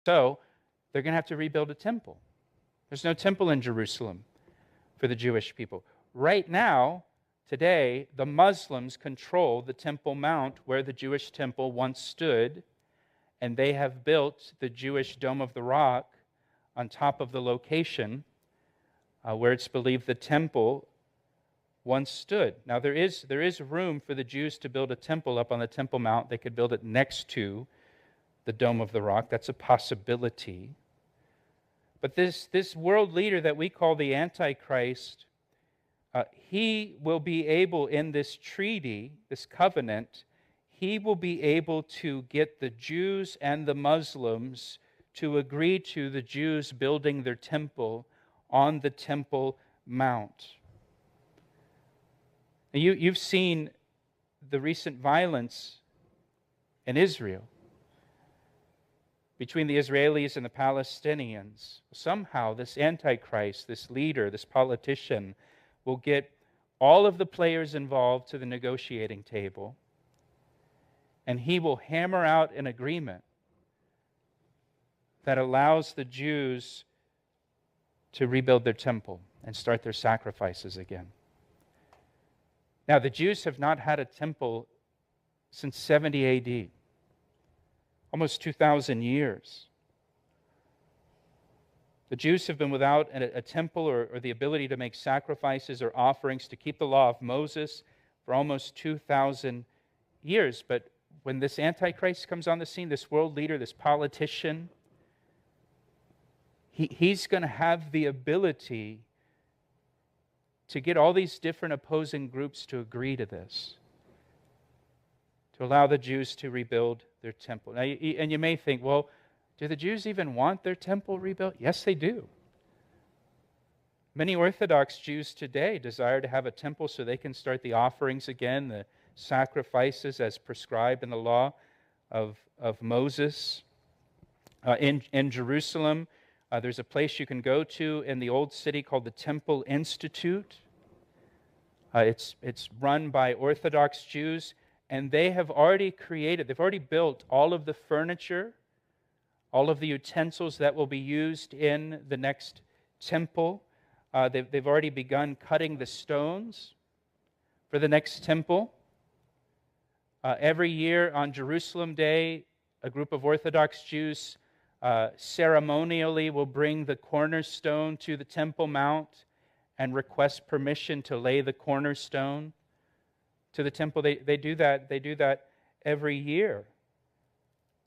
So they're going to have to rebuild a temple. There's no temple in Jerusalem for the Jewish people. Right now, today, the Muslims control the Temple Mount where the Jewish temple once stood, and they have built the Jewish Dome of the Rock on top of the location where it's believed the temple once stood. Now, there is room for the Jews to build a temple up on the Temple Mount. They could build it next to the Dome of the Rock. That's a possibility. But this world leader that we call the Antichrist, he will be able, in this treaty, this covenant, he will be able to get the Jews and the Muslims to agree to the Jews building their temple on the Temple Mount. Now, you've seen the recent violence in Israel between the Israelis and the Palestinians. Somehow this Antichrist, this leader, this politician, will get all of the players involved to the negotiating table, and he will hammer out an agreement that allows the Jews to rebuild their temple and start their sacrifices again. Now, the Jews have not had a temple since 70 A.D., almost 2,000 years. The Jews have been without a temple or the ability to make sacrifices or offerings to keep the law of Moses for almost 2,000 years. But when this Antichrist comes on the scene, this world leader, this politician, he's going to have the ability to get all these different opposing groups to agree to this, to allow the Jews to rebuild their temple. Now, and you may think, well, do the Jews even want their temple rebuilt? Yes, they do. Many Orthodox Jews today desire to have a temple so they can start the offerings again, the sacrifices as prescribed in the law of Moses. In Jerusalem, there's a place you can go to in the old city called the Temple Institute. It's run by Orthodox Jews, and they've already built all of the furniture, all of the utensils that will be used in the next temple. They've already begun cutting the stones for the next temple. Every year on Jerusalem Day, a group of Orthodox Jews ceremonially will bring the cornerstone to the Temple Mount and request permission to lay the cornerstone to the temple. They do that every year.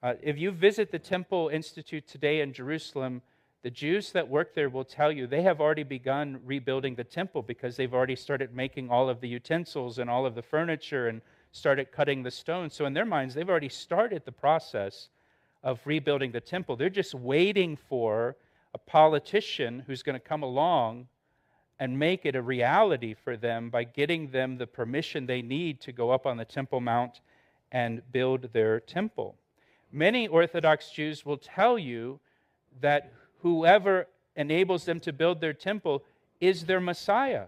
If you visit the Temple Institute today in Jerusalem, the Jews that work there will tell you they have already begun rebuilding the temple because they've already started making all of the utensils and all of the furniture and started cutting the stones. So in their minds, they've already started the process of rebuilding the temple. They're just waiting for a politician who's going to come along and make it a reality for them by getting them the permission they need to go up on the Temple Mount and build their temple. Many Orthodox Jews will tell you that whoever enables them to build their temple is their Messiah.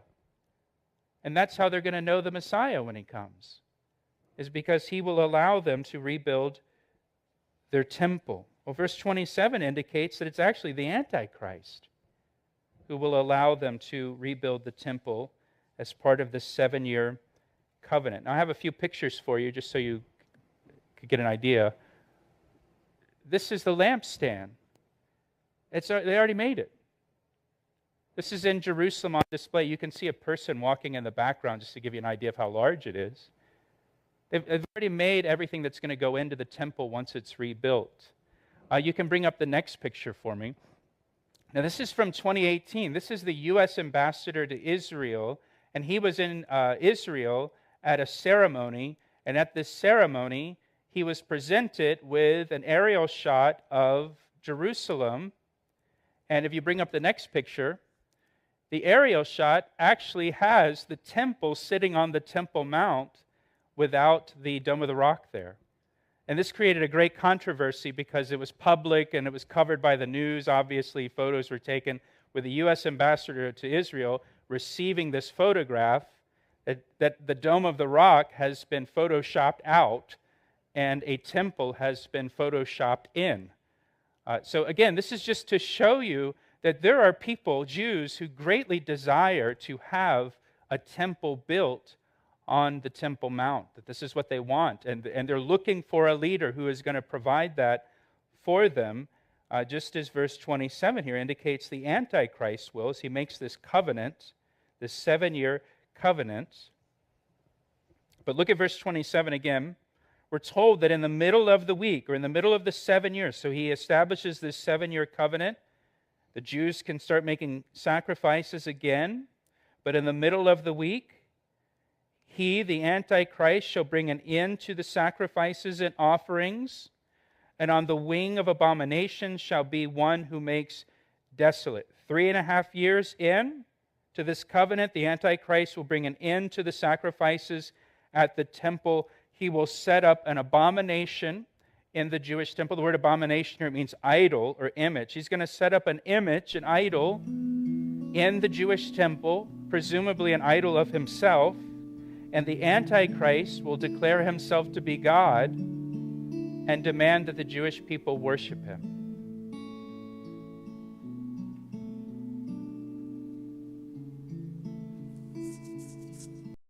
And that's how they're going to know the Messiah when he comes, is because he will allow them to rebuild their temple. Well, verse 27 indicates that it's actually the Antichrist who will allow them to rebuild the temple as part of this 7-year covenant. Now, I have a few pictures for you just so you could get an idea. This is the lampstand. They already made it. This is in Jerusalem on display. You can see a person walking in the background just to give you an idea of how large it is. They've already made everything that's going to go into the temple once it's rebuilt. You can bring up the next picture for me. Now, this is from 2018. This is the U.S. ambassador to Israel, and he was in Israel at a ceremony, and at this ceremony, he was presented with an aerial shot of Jerusalem. And if you bring up the next picture, the aerial shot actually has the temple sitting on the Temple Mount without the Dome of the Rock there. And this created a great controversy because it was public and it was covered by the news. Obviously, photos were taken with the U.S. ambassador to Israel receiving this photograph that the Dome of the Rock has been photoshopped out and a temple has been photoshopped in So again, this is just to show you that there are people, Jews, who greatly desire to have a temple built on the Temple Mount, that this is what they want. And they're looking for a leader who is going to provide that for them, just as verse 27 here indicates the Antichrist will, as he makes this covenant, this 7-year covenant. But look at verse 27 again. We're told that in the middle of the week, or in the middle of the 7 years, so he establishes this 7-year covenant, the Jews can start making sacrifices again. But in the middle of the week, he, the Antichrist, shall bring an end to the sacrifices and offerings, and on the wing of abominations shall be one who makes desolate. 3.5 years in to this covenant, the Antichrist will bring an end to the sacrifices at the temple. He will set up an abomination in the Jewish temple. The word abomination here means idol or image. He's going to set up an image, an idol, in the Jewish temple, presumably an idol of himself. And the Antichrist will declare himself to be God and demand that the Jewish people worship him.